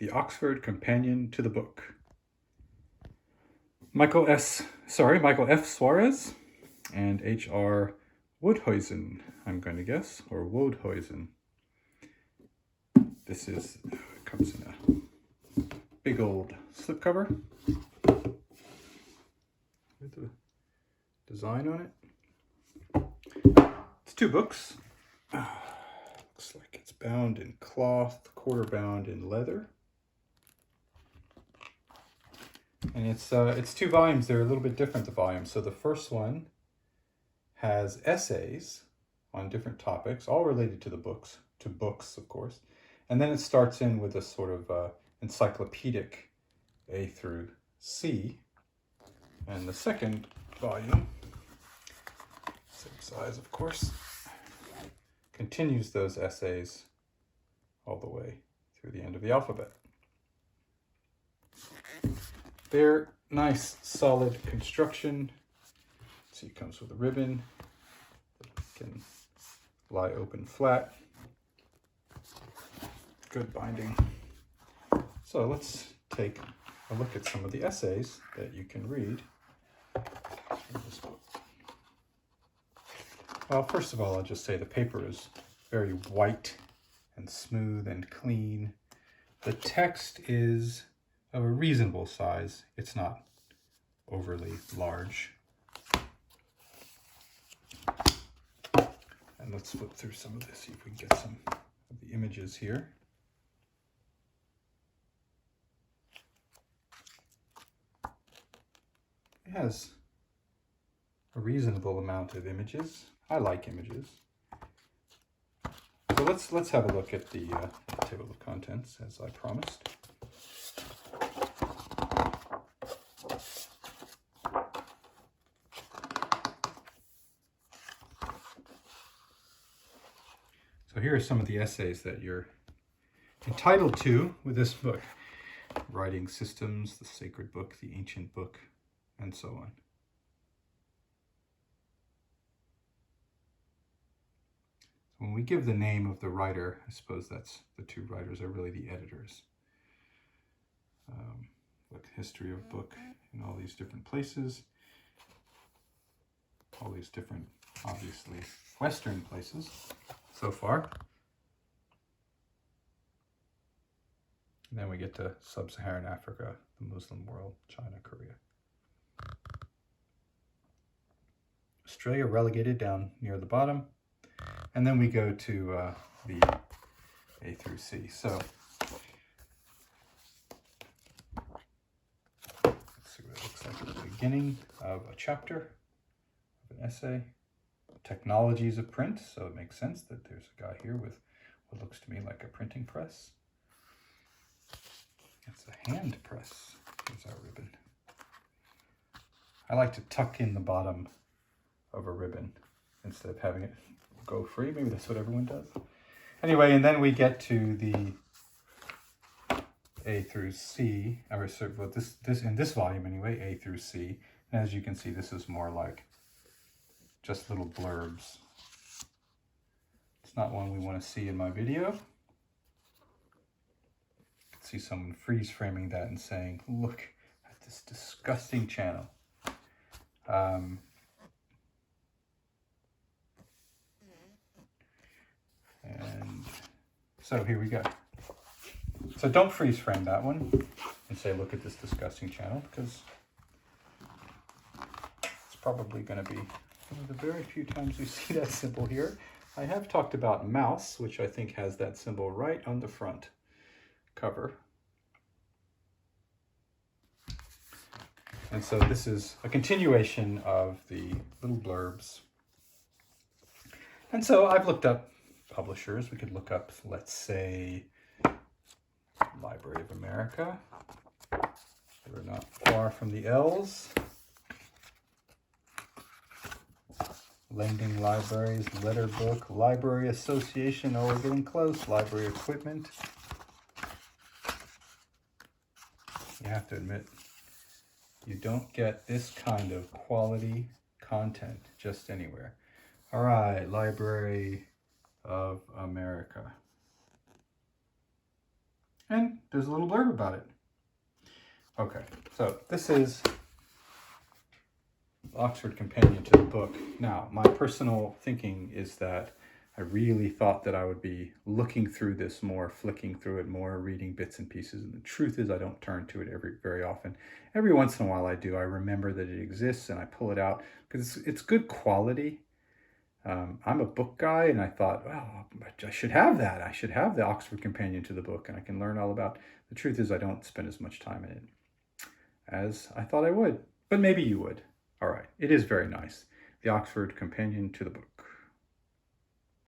The Oxford Companion to the Book. Michael F. Suarez and H.R. Woodhuizen, I'm going to guess, or Woodhuizen. This comes in a big old slipcover with the design on it. It's 2 books. Looks like it's bound in cloth, quarter bound in leather. And it's 2 volumes. They're a little bit different, the volumes. So the first one has essays on different topics, all related to books, of course. And then it starts in with a sort of encyclopedic A through C. And the second volume, same size, of course, continues those essays all the way through the end of the alphabet. They're nice, solid construction. See, it comes with a ribbon. It can lie open flat. Good binding. So let's take a look at some of the essays that you can read in this book. Well, first of all, I'll just say the paper is very white and smooth and clean. The text is of a reasonable size. It's not overly large. And let's flip through some of this, see if we can get some of the images here. It has a reasonable amount of images. I like images. So let's have a look at the table of contents, as I promised. So here are some of the essays that you're entitled to with this book. Writing Systems, The Sacred Book, The Ancient Book, and so on. So when we give the name of the writer, I suppose that's the 2 writers are really the editors. Look, history of book in all these different places. All these different, obviously, Western places so far. And then we get to Sub-Saharan Africa, the Muslim world, China, Korea. Australia relegated down near the bottom. And then we go to the A through C. So let's see what it looks like at the beginning of a chapter of an essay. Technologies of print, so it makes sense that there's a guy here with what looks to me like a printing press. It's a hand press. Here's our ribbon. I like to tuck in the bottom of a ribbon instead of having it go free. Maybe that's what everyone does. Anyway, and then we get to the A through C. Well, this in this volume anyway, A through C. And as you can see, this is more like just little blurbs. It's not one we want to see in my video. You can see someone freeze framing that and saying, "Look at this disgusting channel." And so here we go. So don't freeze frame that one and say, "Look at this disgusting channel," because it's probably going to be one of the very few times we see that symbol here. I have talked about mouse, which I think has that symbol right on the front cover. And so this is a continuation of the little blurbs. And so I've looked up publishers. We could look up, let's say, Library of America. They were not far from the L's. Lending Libraries, Letter Book, Library Association, oh, we're getting close, Library Equipment. You have to admit, you don't get this kind of quality content just anywhere. All right, Library of America. And there's a little blurb about it. Okay, so this is Oxford Companion to the book. Now, my personal thinking is that I really thought that I would be looking through this more, flicking through it more, reading bits and pieces. And the truth is I don't turn to it very often. Every once in a while I do. I remember that it exists and I pull it out because it's good quality. I'm a book guy and I thought, well, I should have that. I should have the Oxford Companion to the book and I can learn all about. The truth is I don't spend as much time in it as I thought I would, but maybe you would. All right, it is very nice. The Oxford Companion to the book.